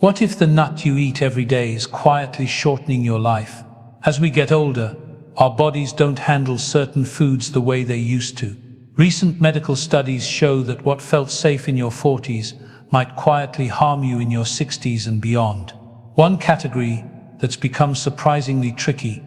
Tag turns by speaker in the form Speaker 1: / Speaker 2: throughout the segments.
Speaker 1: What if the nut you eat every day is quietly shortening your life? As we get older, our bodies don't handle certain foods the way they used to. Recent medical studies show that what felt safe in your 40s might quietly harm you in your 60s and beyond. One category that's become surprisingly tricky: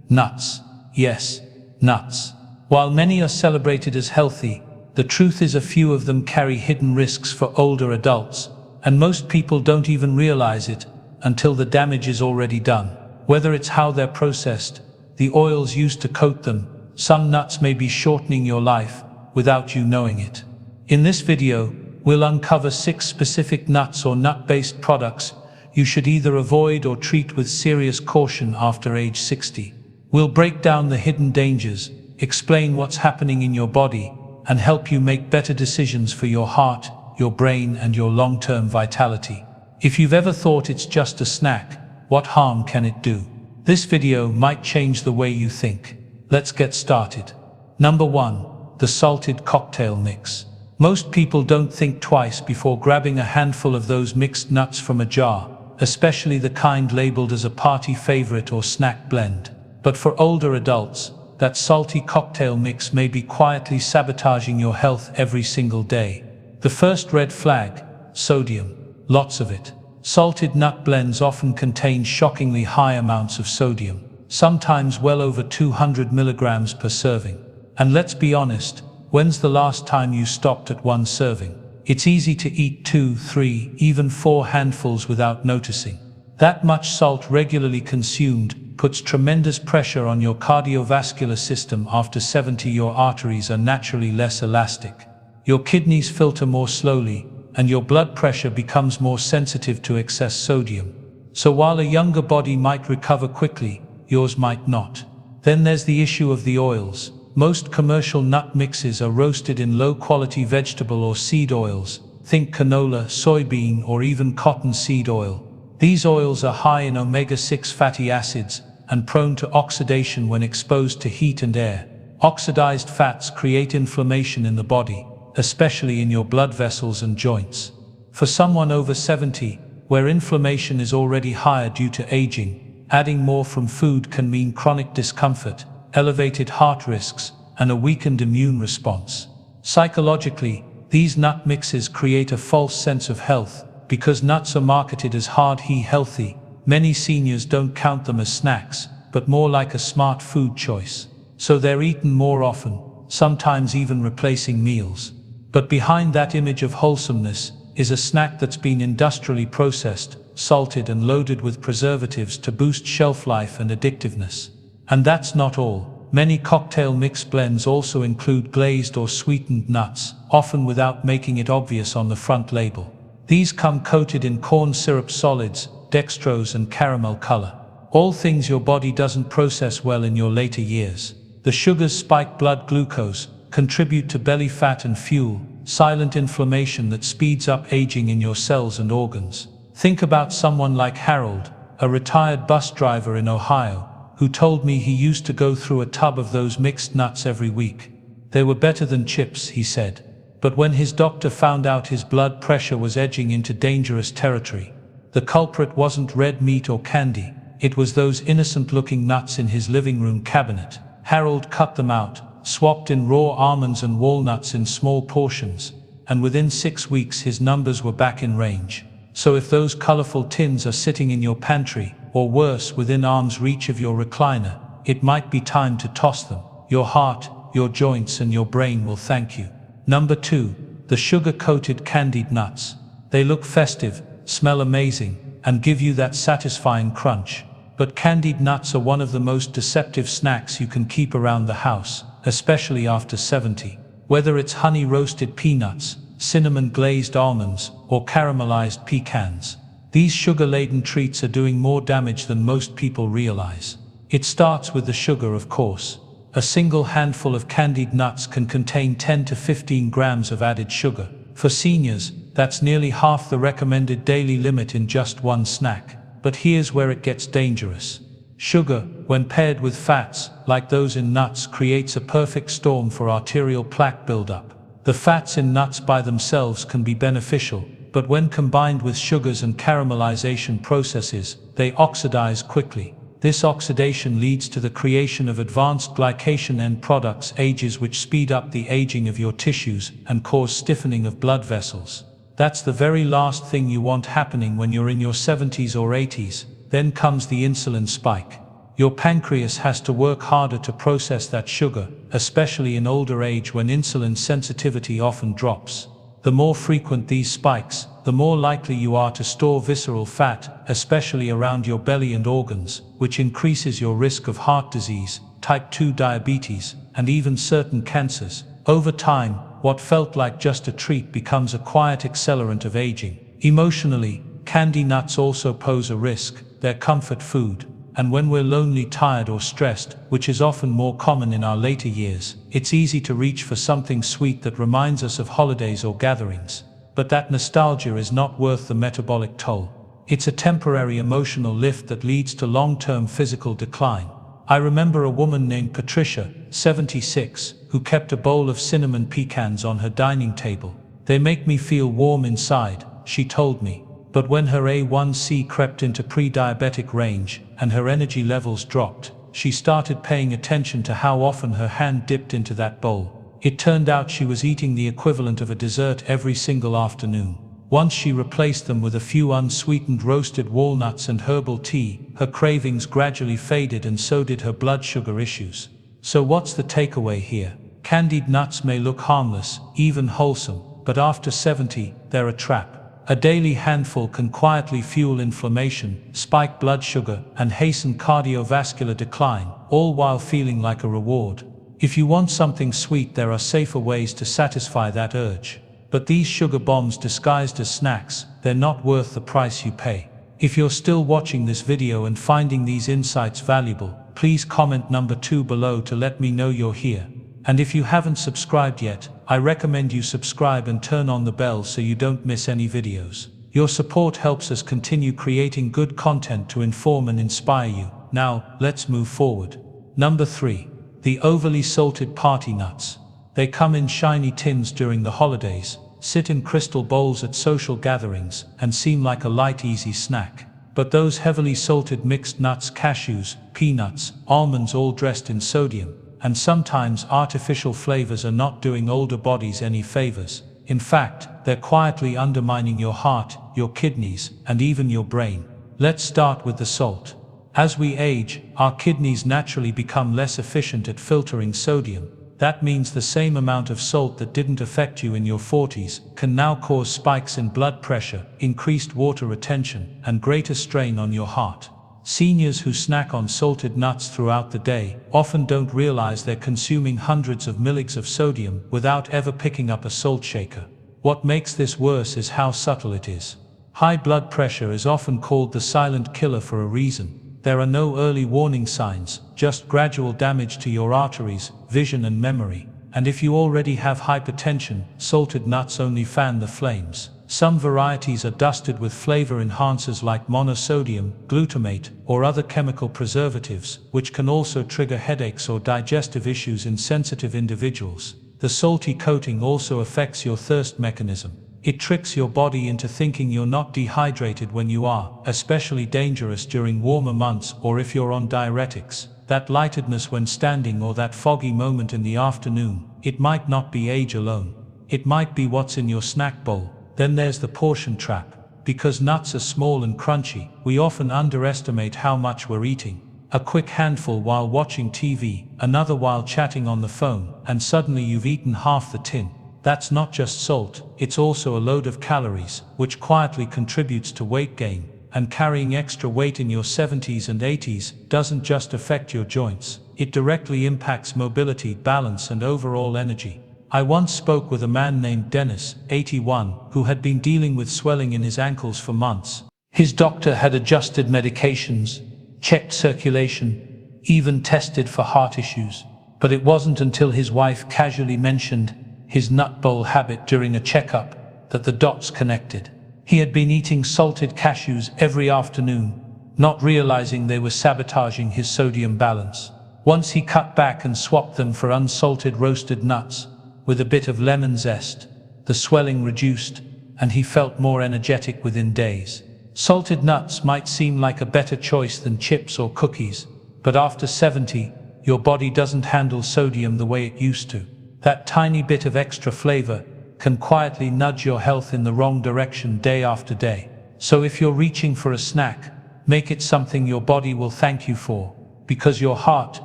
Speaker 1: nuts. Yes, nuts. While many are celebrated as healthy, the truth is a few of them carry hidden risks for older adults, and most people don't even realize it until the damage is already done. Whether it's how they're processed, the oils used to coat them, some nuts may be shortening your life without you knowing it. In this video, we'll uncover 6 specific nuts or nut-based products you should either avoid or treat with serious caution after age 60. We'll break down the hidden dangers, explain what's happening in your body, and help you make better decisions for your heart, your brain, and your long-term vitality. If you've ever thought it's just a snack, what harm can it do? This video might change the way you think. Let's get started. Number 1. The salted cocktail mix. Most people don't think twice before grabbing a handful of those mixed nuts from a jar, especially the kind labeled as a party favorite or snack blend. But for older adults, that salty cocktail mix may be quietly sabotaging your health every single day. The first red flag: sodium. Lots of it. Salted nut blends often contain shockingly high amounts of sodium, sometimes well over 200 milligrams per serving. And let's be honest, when's the last time you stopped at one serving? It's easy to eat 2, 3, even 4 handfuls without noticing. That much salt regularly consumed puts tremendous pressure on your cardiovascular system. After 70, your arteries are naturally less elastic. Your kidneys filter more slowly, and your blood pressure becomes more sensitive to excess sodium. So while a younger body might recover quickly, yours might not. Then there's the issue of the oils. Most commercial nut mixes are roasted in low-quality vegetable or seed oils. Think canola, soybean, or even cottonseed oil. These oils are high in omega-6 fatty acids and prone to oxidation when exposed to heat and air. Oxidized fats create inflammation in the body, especially in your blood vessels and joints. For someone over 70, where inflammation is already higher due to aging, adding more from food can mean chronic discomfort, elevated heart risks, and a weakened immune response. Psychologically, these nut mixes create a false sense of health. Because nuts are marketed as healthy, many seniors don't count them as snacks, but more like a smart food choice. So they're eaten more often, sometimes even replacing meals. But behind that image of wholesomeness is a snack that's been industrially processed, salted, and loaded with preservatives to boost shelf life and addictiveness. And that's not all. Many cocktail mix blends also include glazed or sweetened nuts, often without making it obvious on the front label. These come coated in corn syrup solids, dextrose, and caramel color. All things your body doesn't process well in your later years. The sugars spike blood glucose, contribute to belly fat, and fuel silent inflammation that speeds up aging in your cells and organs. Think about someone like Harold, a retired bus driver in Ohio, who told me he used to go through a tub of those mixed nuts every week. They were better than chips, he said. But when his doctor found out his blood pressure was edging into dangerous territory, the culprit wasn't red meat or candy, it was those innocent-looking nuts in his living room cabinet. Harold cut them out, swapped in raw almonds and walnuts in small portions, and within 6 weeks his numbers were back in range. So if those colorful tins are sitting in your pantry, or worse, within arm's reach of your recliner, it might be time to toss them. Your heart, your joints, and your brain will thank you. Number 2. The sugar-coated candied nuts. They look festive, smell amazing, and give you that satisfying crunch. But candied nuts are one of the most deceptive snacks you can keep around the house, especially after 70. Whether it's honey-roasted peanuts, cinnamon-glazed almonds, or caramelized pecans, these sugar-laden treats are doing more damage than most people realize. It starts with the sugar, of course. A single handful of candied nuts can contain 10 to 15 grams of added sugar. For seniors, that's nearly half the recommended daily limit in just one snack. But here's where it gets dangerous. Sugar, when paired with fats, like those in nuts, creates a perfect storm for arterial plaque buildup. The fats in nuts by themselves can be beneficial, but when combined with sugars and caramelization processes, they oxidize quickly. This oxidation leads to the creation of advanced glycation end products AGEs which speed up the aging of your tissues and cause stiffening of blood vessels. That's the very last thing you want happening when you're in your 70s or 80s. Then comes the insulin spike. Your pancreas has to work harder to process that sugar, especially in older age when insulin sensitivity often drops. The more frequent these spikes, the more likely you are to store visceral fat, especially around your belly and organs, which increases your risk of heart disease, type 2 diabetes, and even certain cancers. Over time, what felt like just a treat becomes a quiet accelerant of aging. Emotionally, candy nuts also pose a risk. They're comfort food. And when we're lonely, tired, or stressed, which is often more common in our later years, it's easy to reach for something sweet that reminds us of holidays or gatherings. But that nostalgia is not worth the metabolic toll. It's a temporary emotional lift that leads to long-term physical decline. I remember a woman named Patricia, 76, who kept a bowl of cinnamon pecans on her dining table. "They make me feel warm inside," she told me. But when her A1C crept into pre-diabetic range and her energy levels dropped, she started paying attention to how often her hand dipped into that bowl. It turned out she was eating the equivalent of a dessert every single afternoon. Once she replaced them with a few unsweetened roasted walnuts and herbal tea, her cravings gradually faded and so did her blood sugar issues. So what's the takeaway here? Candied nuts may look harmless, even wholesome, but after 70, they're a trap. A daily handful can quietly fuel inflammation, spike blood sugar, and hasten cardiovascular decline, all while feeling like a reward. If you want something sweet, there are safer ways to satisfy that urge. But these sugar bombs disguised as snacks, they're not worth the price you pay. If you're still watching this video and finding these insights valuable, please comment number 2 below to let me know you're here. And if you haven't subscribed yet, I recommend you subscribe and turn on the bell so you don't miss any videos. Your support helps us continue creating good content to inform and inspire you. Now, let's move forward. Number 3. The overly salted party nuts. They come in shiny tins during the holidays, sit in crystal bowls at social gatherings, and seem like a light, easy snack. But those heavily salted mixed nuts, cashews, peanuts, almonds, all dressed in sodium, and sometimes artificial flavors, are not doing older bodies any favors. In fact, they're quietly undermining your heart, your kidneys, and even your brain. Let's start with the salt. As we age, our kidneys naturally become less efficient at filtering sodium. That means the same amount of salt that didn't affect you in your 40s can now cause spikes in blood pressure, increased water retention, and greater strain on your heart. Seniors who snack on salted nuts throughout the day often don't realize they're consuming hundreds of milligrams of sodium without ever picking up a salt shaker. What makes this worse is how subtle it is. High blood pressure is often called the silent killer for a reason. There are no early warning signs, just gradual damage to your arteries, vision, and memory. And if you already have hypertension, salted nuts only fan the flames. Some varieties are dusted with flavor enhancers like monosodium, glutamate, or other chemical preservatives, which can also trigger headaches or digestive issues in sensitive individuals. The salty coating also affects your thirst mechanism. It tricks your body into thinking you're not dehydrated when you are, especially dangerous during warmer months or if you're on diuretics. That lightedness when standing or that foggy moment in the afternoon, it might not be age alone. It might be what's in your snack bowl. Then there's the portion trap. Because nuts are small and crunchy, we often underestimate how much we're eating. A quick handful while watching TV, another while chatting on the phone, and suddenly you've eaten half the tin. That's not just salt, it's also a load of calories, which quietly contributes to weight gain. And carrying extra weight in your 70s and 80s doesn't just affect your joints, it directly impacts mobility, balance, and overall energy. I once spoke with a man named Dennis, 81, who had been dealing with swelling in his ankles for months. His doctor had adjusted medications, checked circulation, even tested for heart issues. But it wasn't until his wife casually mentioned his nut bowl habit during a checkup that the dots connected. He had been eating salted cashews every afternoon, not realizing they were sabotaging his sodium balance. Once he cut back and swapped them for unsalted roasted nuts, with a bit of lemon zest, the swelling reduced, and he felt more energetic within days. Salted nuts might seem like a better choice than chips or cookies, but after 70, your body doesn't handle sodium the way it used to. That tiny bit of extra flavor can quietly nudge your health in the wrong direction day after day. So if you're reaching for a snack, make it something your body will thank you for, because your heart,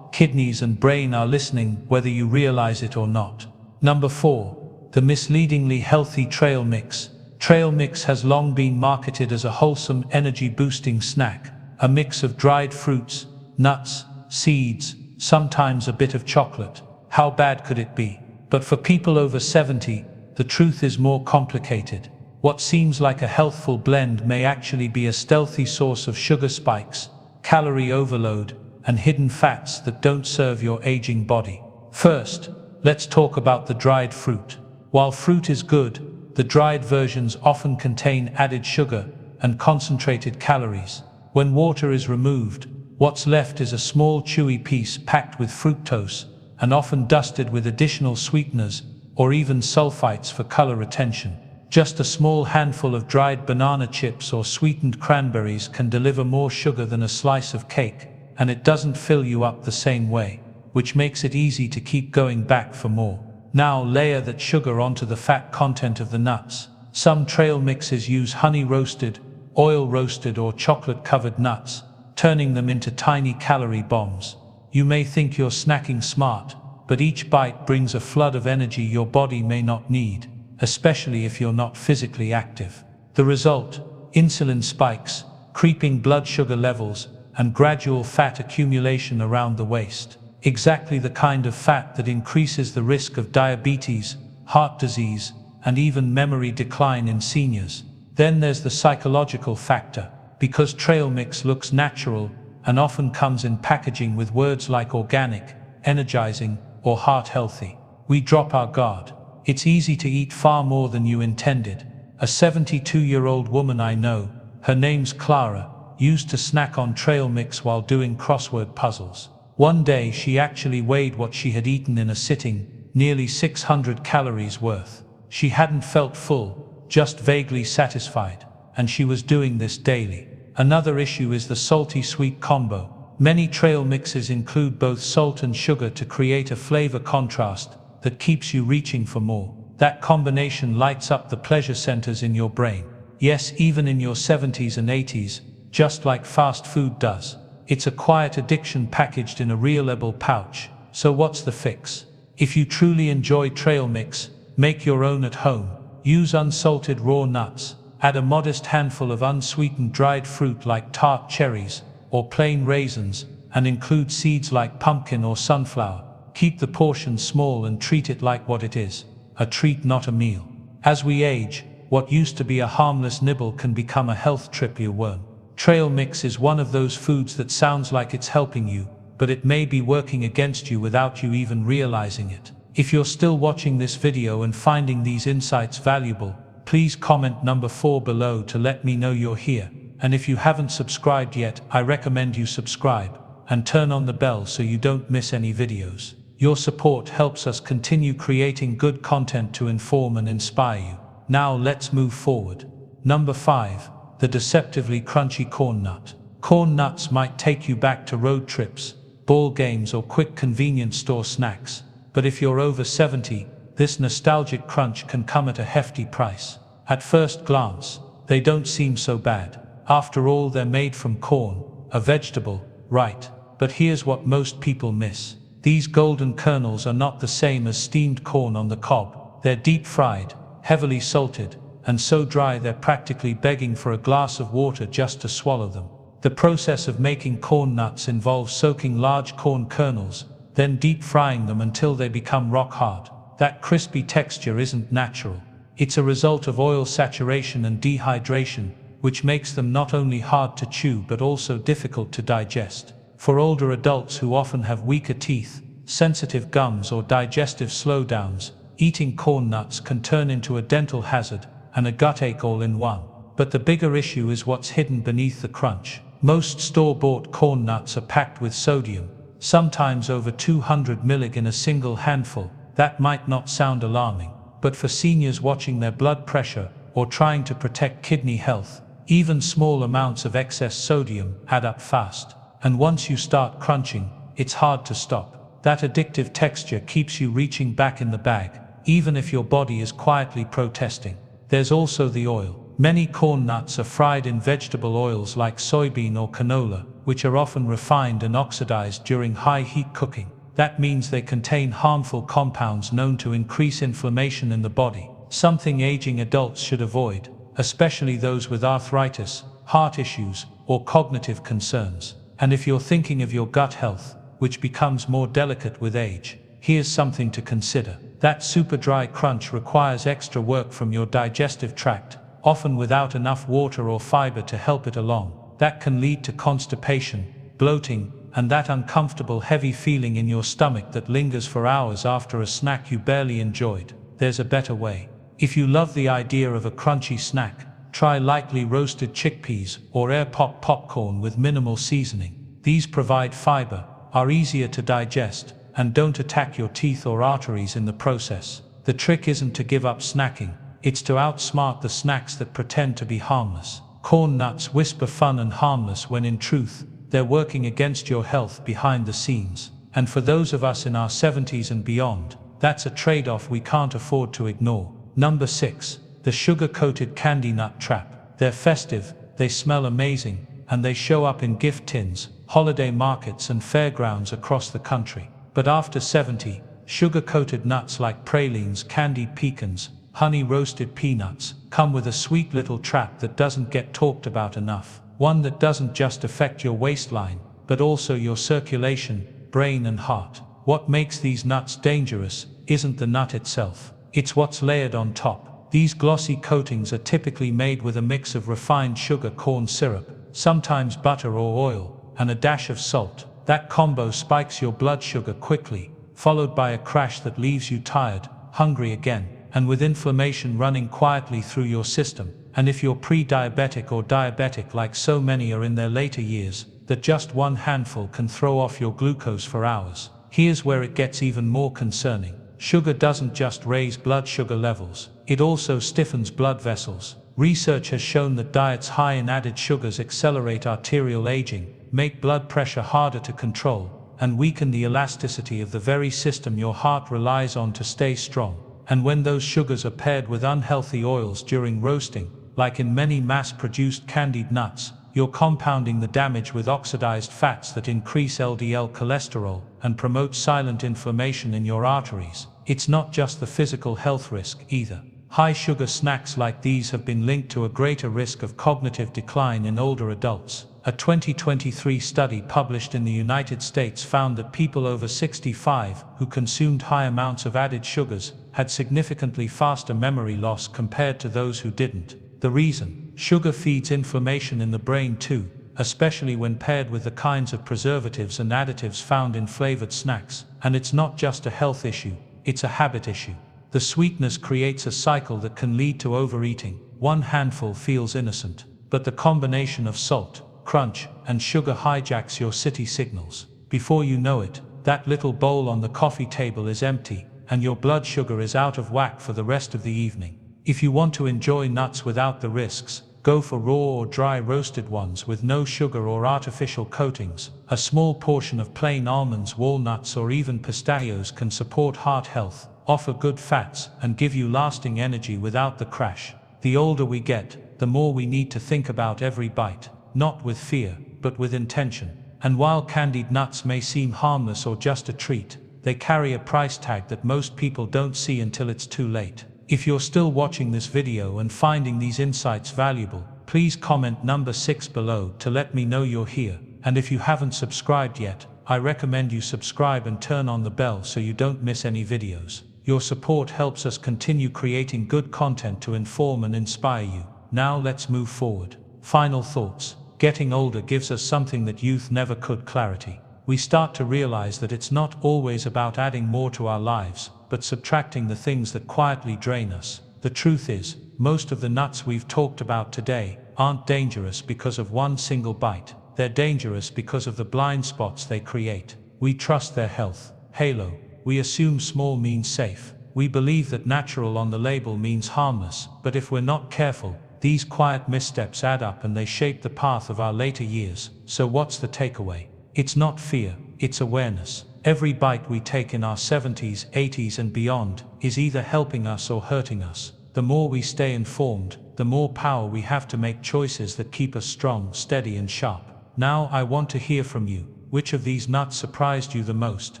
Speaker 1: kidneys and brain are listening whether you realize it or not. Number 4. The misleadingly healthy trail mix. Trail mix has long been marketed as a wholesome, energy-boosting snack, a mix of dried fruits, nuts, seeds, sometimes a bit of chocolate. How bad could it be? But for people over 70, the truth is more complicated. What seems like a healthful blend may actually be a stealthy source of sugar spikes, calorie overload, and hidden fats that don't serve your aging body. First, let's talk about the dried fruit. While fruit is good, the dried versions often contain added sugar and concentrated calories. When water is removed, what's left is a small chewy piece packed with fructose and often dusted with additional sweeteners or even sulfites for color retention. Just a small handful of dried banana chips or sweetened cranberries can deliver more sugar than a slice of cake, and it doesn't fill you up the same way, which makes it easy to keep going back for more. Now layer that sugar onto the fat content of the nuts. Some trail mixes use honey roasted, oil roasted or chocolate covered nuts, turning them into tiny calorie bombs. You may think you're snacking smart, but each bite brings a flood of energy your body may not need, especially if you're not physically active. The result: insulin spikes, creeping blood sugar levels, and gradual fat accumulation around the waist. Exactly the kind of fat that increases the risk of diabetes, heart disease, and even memory decline in seniors. Then there's the psychological factor. Because trail mix looks natural and often comes in packaging with words like organic, energizing, or heart healthy, we drop our guard. It's easy to eat far more than you intended. A 72-year-old woman I know, her name's Clara, used to snack on trail mix while doing crossword puzzles. One day she actually weighed what she had eaten in a sitting, nearly 600 calories worth. She hadn't felt full, just vaguely satisfied, and she was doing this daily. Another issue is the salty-sweet combo. Many trail mixes include both salt and sugar to create a flavor contrast that keeps you reaching for more. That combination lights up the pleasure centers in your brain. Yes, even in your 70s and 80s, just like fast food does. It's a quiet addiction packaged in a real-label pouch. So what's the fix? If you truly enjoy trail mix, make your own at home. Use unsalted raw nuts. Add a modest handful of unsweetened dried fruit like tart cherries or plain raisins, and include seeds like pumpkin or sunflower. Keep the portion small and treat it like what it is, a treat, not a meal. As we age, what used to be a harmless nibble can become a health trip you won't. Trail mix is one of those foods that sounds like it's helping you, but it may be working against you without you even realizing it. If you're still watching this video and finding these insights valuable, please comment number 4 below to let me know you're here. And if you haven't subscribed yet, I recommend you subscribe and turn on the bell so you don't miss any videos. Your support helps us continue creating good content to inform and inspire you. Now let's move forward. Number 5. The deceptively crunchy corn nut. Corn nuts might take you back to road trips, ball games or quick convenience store snacks. But if you're over 70, this nostalgic crunch can come at a hefty price. At first glance, they don't seem so bad. After all, they're made from corn, a vegetable, right? But here's what most people miss. These golden kernels are not the same as steamed corn on the cob. They're deep fried, heavily salted, and so dry they're practically begging for a glass of water just to swallow them. The process of making corn nuts involves soaking large corn kernels, then deep frying them until they become rock hard. That crispy texture isn't natural. It's a result of oil saturation and dehydration, which makes them not only hard to chew but also difficult to digest. For older adults who often have weaker teeth, sensitive gums or digestive slowdowns, eating corn nuts can turn into a dental hazard and a gut ache all in one. But the bigger issue is what's hidden beneath the crunch. Most store-bought corn nuts are packed with sodium, sometimes over 200 mg in a single handful. That might not sound alarming, but for seniors watching their blood pressure or trying to protect kidney health. Even small amounts of excess sodium add up fast. And once you start crunching, it's hard to stop. That addictive texture keeps you reaching back in the bag, even if your body is quietly protesting. There's also the oil. Many corn nuts are fried in vegetable oils like soybean or canola, which are often refined and oxidized during high heat cooking. That means they contain harmful compounds known to increase inflammation in the body, something aging adults should avoid, especially those with arthritis, heart issues, or cognitive concerns. And if you're thinking of your gut health, which becomes more delicate with age, here's something to consider. That super dry crunch requires extra work from your digestive tract, often without enough water or fiber to help it along. That can lead to constipation, bloating, and that uncomfortable heavy feeling in your stomach that lingers for hours after a snack you barely enjoyed. There's a better way. If you love the idea of a crunchy snack, try lightly roasted chickpeas or air-popped popcorn with minimal seasoning. These provide fiber, are easier to digest, and don't attack your teeth or arteries in the process. The trick isn't to give up snacking, it's to outsmart the snacks that pretend to be harmless. Corn nuts whisper fun and harmless when in truth, they're working against your health behind the scenes. And for those of us in our 70s and beyond, that's a trade-off we can't afford to ignore. Number 6. The sugar-coated candy nut trap. They're festive, they smell amazing, and they show up in gift tins, holiday markets and fairgrounds across the country. But after 70, sugar-coated nuts like pralines, candied pecans, honey-roasted peanuts, come with a sweet little trap that doesn't get talked about enough. One that doesn't just affect your waistline, but also your circulation, brain and heart. What makes these nuts dangerous isn't the nut itself, it's what's layered on top. These glossy coatings are typically made with a mix of refined sugar corn syrup, sometimes butter or oil, and a dash of salt. That combo spikes your blood sugar quickly, followed by a crash that leaves you tired, hungry again, and with inflammation running quietly through your system. And if you're pre-diabetic or diabetic like so many are in their later years, that just one handful can throw off your glucose for hours. Here's where it gets even more concerning. Sugar doesn't just raise blood sugar levels, it also stiffens blood vessels. Research has shown that diets high in added sugars accelerate arterial aging, make blood pressure harder to control, and weaken the elasticity of the very system your heart relies on to stay strong. And when those sugars are paired with unhealthy oils during roasting, like in many mass-produced candied nuts, you're compounding the damage with oxidized fats that increase LDL cholesterol and promote silent inflammation in your arteries. It's not just the physical health risk either. High-sugar snacks like these have been linked to a greater risk of cognitive decline in older adults. A 2023 study published in the United States found that people over 65 who consumed high amounts of added sugars had significantly faster memory loss compared to those who didn't. The reason? Sugar feeds inflammation in the brain too, especially when paired with the kinds of preservatives and additives found in flavored snacks. And it's not just a health issue, it's a habit issue. The sweetness creates a cycle that can lead to overeating. One handful feels innocent, but the combination of salt, crunch, and sugar hijacks your city signals. Before you know it, that little bowl on the coffee table is empty, and your blood sugar is out of whack for the rest of the evening. If you want to enjoy nuts without the risks, go for raw or dry roasted ones with no sugar or artificial coatings. A small portion of plain almonds, walnuts, or even pistachios can support heart health, offer good fats, and give you lasting energy without the crash. The older we get, the more we need to think about every bite, not with fear, but with intention. And while candied nuts may seem harmless or just a treat, they carry a price tag that most people don't see until it's too late. If you're still watching this video and finding these insights valuable, please comment number 6 below to let me know you're here. And if you haven't subscribed yet, I recommend you subscribe and turn on the bell so you don't miss any videos. Your support helps us continue creating good content to inform and inspire you. Now let's move forward. Final thoughts. Getting older gives us something that youth never could: clarity. We start to realize that it's not always about adding more to our lives, but subtracting the things that quietly drain us. The truth is, most of the nuts we've talked about today aren't dangerous because of one single bite. They're dangerous because of the blind spots they create. We trust their health halo. We assume small means safe. We believe that natural on the label means harmless, but if we're not careful, these quiet missteps add up and they shape the path of our later years. So what's the takeaway? It's not fear, it's awareness. Every bite we take in our 70s, 80s and beyond is either helping us or hurting us. The more we stay informed, the more power we have to make choices that keep us strong, steady and sharp. Now I want to hear from you. Which of these nuts surprised you the most,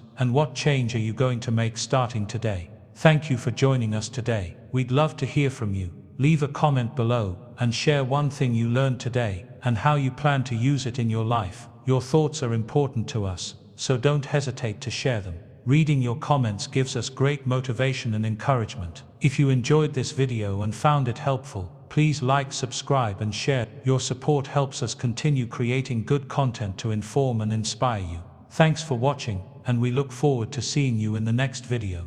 Speaker 1: and what change are you going to make starting today? Thank you for joining us today. We'd love to hear from you. Leave a comment below and share one thing you learned today and how you plan to use it in your life. Your thoughts are important to us, so don't hesitate to share them. Reading your comments gives us great motivation and encouragement. If you enjoyed this video and found it helpful, please like, subscribe and share. Your support helps us continue creating good content to inform and inspire you. Thanks for watching, and we look forward to seeing you in the next video.